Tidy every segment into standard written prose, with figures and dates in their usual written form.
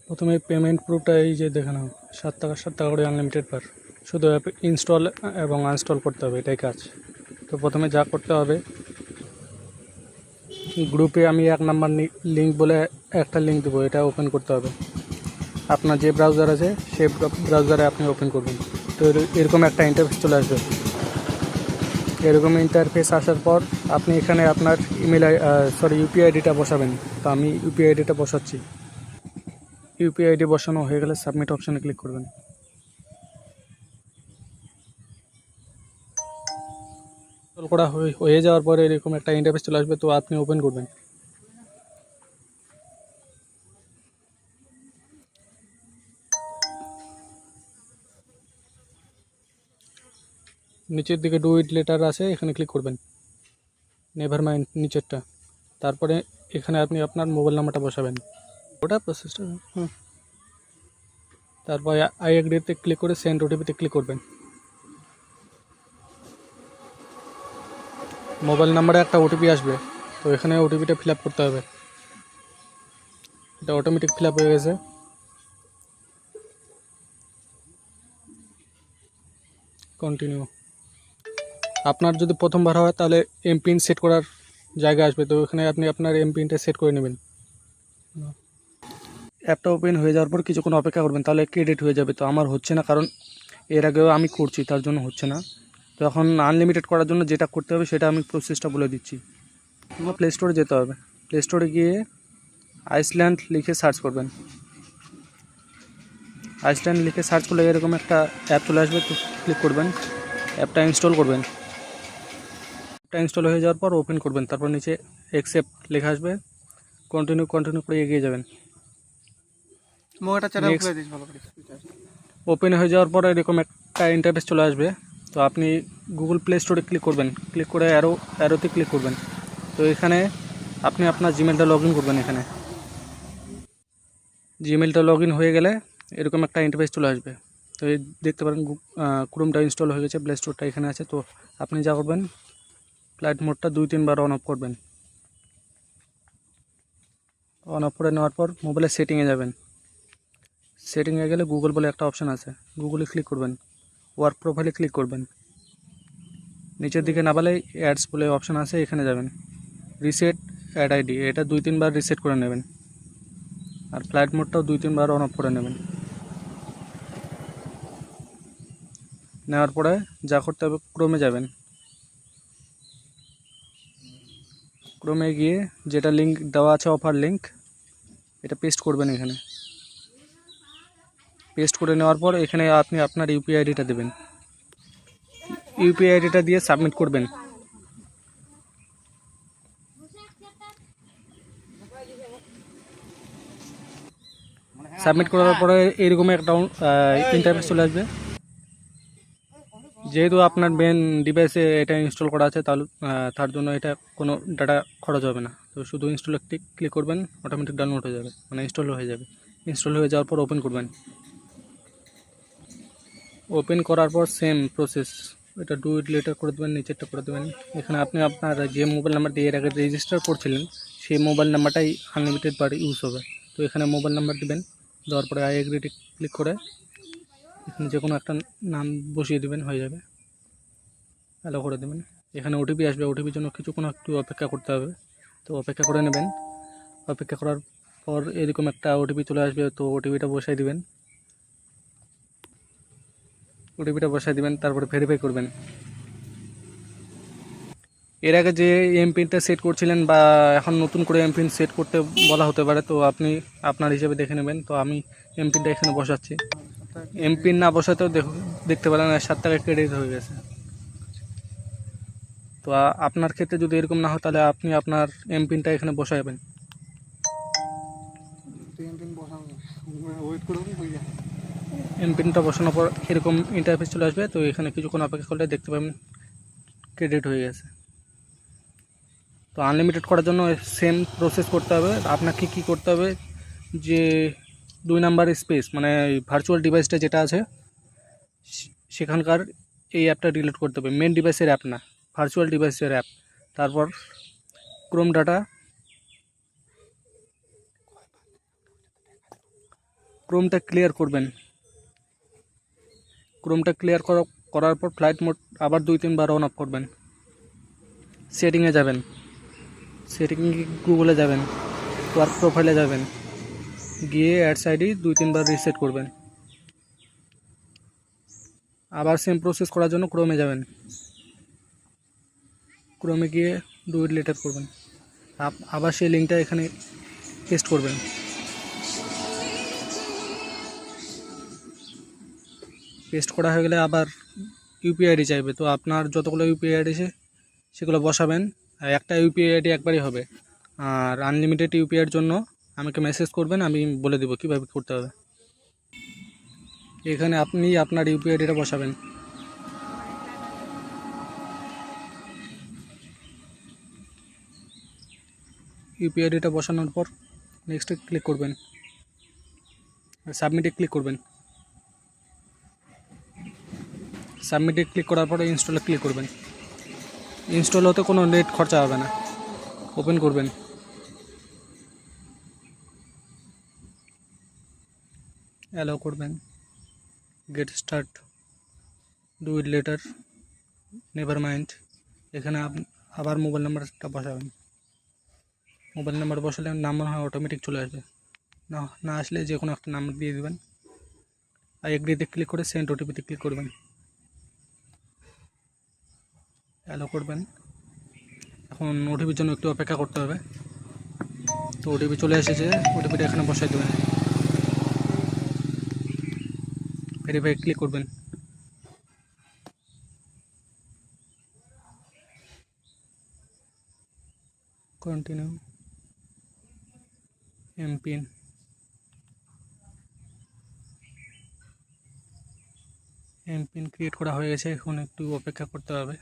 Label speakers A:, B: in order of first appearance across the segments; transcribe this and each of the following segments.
A: প্রথমে পেমেন্ট প্রুফটা এই যে দেখে নাও, 7 টাকা করে আনলিমিটেড পার। শুধু অ্যাপ ইনস্টল এবং আনস্টল করতে হবে, এটাই কাজ। তো প্রথমে যা করতে হবে, গ্রুপে আমি 1 নাম্বার লিঙ্ক বলে একটা লিঙ্ক দেবো, এটা ওপেন করতে হবে। আপনার যে ব্রাউজার আছে সেই ব্রাউজারে আপনি ওপেন করবেন। তো এরকম একটা ইন্টারফেস চলে আসবে। এরকম ইন্টারফেস আসার পর আপনি এখানে আপনার ইউপিআই আইডিটা বসাবেন। তো আমি ইউপিআই আইডিটা বসাচ্ছি। ইউপিআই আইডি বসানো হয়ে গেলে সাবমিট অপশানে ক্লিক করবেন। ইনস্টল করা হয়ে যাওয়ার পরে এরকম একটা ইন্টারফেস চলে আসবে, তো আপনি ওপেন করবেন। নিচের দিকে ডু ইট লেটার আছে, এখানে ক্লিক করবেন, নেভার মাইন্ড নিচেরটা। তারপরে এখানে আপনি আপনার মোবাইল নাম্বারটা বসাবেন, ওটা প্রসেসটা। তারপরে আই এগ্রিতে ক্লিক করে সেন্ড ওটিপিতে ক্লিক করবেন। মোবাইল নাম্বারে একটা ওটিপি আসবে, তো এখানে ওটিপিটা ফিল আপ করতে হবে। এটা অটোমেটিক ফিল আপ হয়ে গেছে। কন্টিনিউ। আপনার যদি প্রথমবার হয় তাহলে এমপিন সেট করার জায়গা আসবে, তো এখানে আপনি আপনার এমপিনটা সেট করে নেবেন। অ্যাপটা ওপেন হয়ে যাওয়ার পর কিছুক্ষণ অপেক্ষা করবেন, তাহলে ক্রেডিট হয়ে যাবে। তো আমার হচ্ছে না, কারণ এর আগেও আমি করছি, তার জন্য হচ্ছে না। তো এখন আনলিমিটেড করার জন্য যেটা করতে হবে সেটা আমি প্রসেসটা বলে দিচ্ছি। প্লে স্টোরে যেতে হবে। প্লে স্টোরে গিয়ে আইসল্যান্ড লিখে সার্চ করবেন। আইসল্যান্ড লিখে সার্চ করলে এরকম একটা অ্যাপ চলে আসবে, তো ক্লিক করবেন, অ্যাপটা ইনস্টল করবেন। অ্যাপটা ইনস্টল হয়ে যাওয়ার পর ওপেন করবেন, তারপর নিচে অ্যাকসেপ্ট লেখা আসবে, কন্টিনিউ করে এগিয়ে যাবেন। ওপেন হয়ে যাওয়ার পর এরকম একটা ইন্টারফেস চলে আসবে, তো আপনি গুগল প্লে স্টোরে ক্লিক করবেন, ক্লিক করে অ্যারোতে ক্লিক করবেন। তো এখানে আপনি আপনার জিমেলটা লগ ইন করবেন। এখানে জিমেলটা লগ ইন হয়ে গেলে এরকম একটা ইন্টারফেস চলে আসবে। তো এই দেখতে পারেন ক্রোমটা ইনস্টল হয়ে গেছে, প্লে স্টোরটা এখানে আছে। তো আপনি যা করবেন, ফ্লাইট মোডটা 2-3 বার অন অফ করবেন। অন অফ করে নেওয়ার পর মোবাইলের সেটিংয়ে যাবেন। সেটিংয়ে গেলে গুগল বলে একটা অপশান আছে, গুগলে ক্লিক করবেন, ওয়ার্ক প্রোফাইলে ক্লিক করবেন। নিচের দিকে নামালে অ্যাডস বলে অপশান আছে, এখানে যাবেন। রিসেট অ্যাড আইডি, এটা 2-3 বার রিসেট করে নেবেন। আর ফ্লাইট মোডটাও 2-3 বার অন অফ করে নেবেন। নেওয়ার পরে যা করতে হবে, ক্রোমে যাবেন। ক্রোমে গিয়ে যেটা লিঙ্ক দেওয়া আছে, অফার লিঙ্ক, এটা পেস্ট করবেন। এখানে পেস্ট করে নেওয়ার পর এখানে আপনি আপনার ইউপিআই আইডিটা দেবেন। ইউপিআই আইডিটা দিয়ে সাবমিট করবেন। সাবমিট করার পরে এরকম একটা ইন্টারফেস চলে আসবে। যেহেতু আপনার মেন ডিভাইসে এটা ইনস্টল করা আছে, তার জন্য এটা কোনো ডাটা খরচ হবে না। তো শুধু ইনস্টলে ক্লিক করবেন, অটোমেটিক ডাউনলোড হয়ে যাবে, মানে ইনস্টল হয়ে যাবে। ইনস্টল হয়ে যাওয়ার পর ওপেন করবেন। ওপেন করার পর সেম প্রসেস, এটা ডু ইট লেটার করে দেবেন, নিচেরটা করে দেবেন। এখানে আপনি আপনার যে মোবাইল নাম্বার দিয়ে এর আগে রেজিস্টার করছিলেন সেই মোবাইল নাম্বারটাই আনলিমিটেড বার ইউজ হবে। তো এখানে মোবাইল নাম্বার দেবেন, দেওয়ার পরে আই এগ্রিতে ক্লিক করে এখানে যে কোনো একটা নাম বসিয়ে দেবেন, হয়ে যাবে। অ্যালো করে দেবেন। এখানে ওটিপি আসবে, ওটিপির জন্য কিছুক্ষণ একটু অপেক্ষা করতে হবে। তো অপেক্ষা করে নেবেন। অপেক্ষা করার পর এরকম একটা ওটিপি চলে আসবে, তো ওটিপিটা বসাই দিবেন। ওটিপিটা বসাই দিবেন, তারপরে ভেরিফাই করবেন। এর আগে যে এমপিনটা সেট করছিলেন বা এখন নতুন করে এমপিন সেট করতে বলা হতে পারে, তো আপনি আপনার হিসেবে দেখে নেবেন। তো আমি এমপিনটা এখানে বসাচ্ছি। এমপিন না বসাতেও দেখতে পেলেন 7 টাকা ক্রেডিট হয়ে গেছে। তো আপনার ক্ষেত্রে যদি এরকম না হয়, তাহলে আপনি আপনার এমপিনটা এখানে বসাবেন। এমপিনটা বসানোর পর এরকম ইন্টারফেস চলে আসবে, তো এখানে কিছুক্ষণ অপেক্ষা করলে দেখতে পাবেন ক্রেডিট হয়ে গেছে। তো আনলিমিটেড করার জন্য সেম প্রসেস করতে হবে। আপনাকে কি করতে হবে, যে 2 নাম্বার স্পেস, মানে ভার্চুয়াল ডিভাইসটা যেটা আছে সেখানকার এই অ্যাপটা ডিলিট করতে হবে। মেন ডিভাইসের অ্যাপ না, ভার্চুয়াল ডিভাইসের অ্যাপ। তারপর ক্রোম ডাটা, ক্রোমটা ক্লিয়ার করবেন। ক্রোমটা ক্লিয়ার করার পর ফ্লাইট মোড আবার 2-3 বার অন অফ করবেন। সেটিংয়ে যাবেন, সেটিংয়ে গুগলে যাবেন, ওয়ার্ক প্রোফাইলে যাবেন, গিয়ে অ্যাডস আইডি 2-3 বার রিসেট করবেন। আবার সেম প্রসেস করার জন্য ক্রোমে যাবেন, ক্রোমে গিয়ে ডু ইট লেটার করবেন। আবার সেই লিঙ্কটা এখানে পেস্ট করবেন। পেস্ট করা হয়ে গেলে আবার ইউপিআই আইডি চাইবে, তো আপনার যতগুলো ইউপিআই আইডি আছে সেগুলো বসাবেন। আর একটা ইউপিআই আইডি একবারই হবে। আর আনলিমিটেড ইউপিআইয়ের জন্য আমাকে মেসেজ করবেন, আমি বলে দেবো কীভাবে করতে হবে। এখানে আপনি আপনার ইউপিআই আইডিটা বসাবেন। ইউপিআই আইডিটা বসানোর পর নেক্সটে ক্লিক করবেন, সাবমিটে ক্লিক করবেন। সাবমিটে ক্লিক করার পরে ইনস্টলে ক্লিক করবেন। ইনস্টল হতে কোনো নেট খরচা হবে না। ওপেন করবেন, অ্যালাউ করবেন, get start, do it later, never mind. এখানে আবার মোবাইল নাম্বারটা বসাবেন। মোবাইল নাম্বার বসালে নাম্বার হয় অটোমেটিক চলে আসবে, না আসলে যে কোনো একটা নাম্বার দিয়ে দেবেন। আর এগ্রিতে ক্লিক করে সেন্ড ওটিপিতে ক্লিক করবেন, অ্যালো করবেন। এখন ওটিপির জন্য একটু অপেক্ষা করতে হবে। তো ওটিপি চলে এসেছে, ওটিপিটা এখানে বসাই দেবেন। ভেরিফাই ক্লিক করবেন। কন্টিনিউ, এমপিন, ক্রিয়েট করা হয়ে গেছে। এখন একটু অপেক্ষা করতে হবে।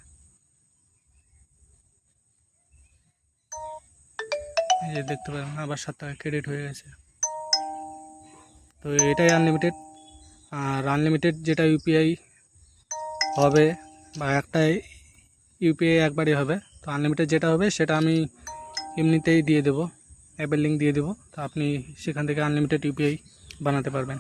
A: এই যে দেখতে পারেন আবার 7 টাকা ক্রেডিট হয়ে গেছে। তো এটাই আনলিমিটেড। আর আনলিমিটেড যেটা ইউপিআই হবে বা একটাই ইউপিআই একবারই হবে, তো আনলিমিটেড যেটা হবে সেটা আমি এমনিতেই দিয়ে দেবো, অ্যাপের লিঙ্ক দিয়ে দেবো। তো আপনি সেখান থেকে আনলিমিটেড ইউপিআই বানাতে পারবেন।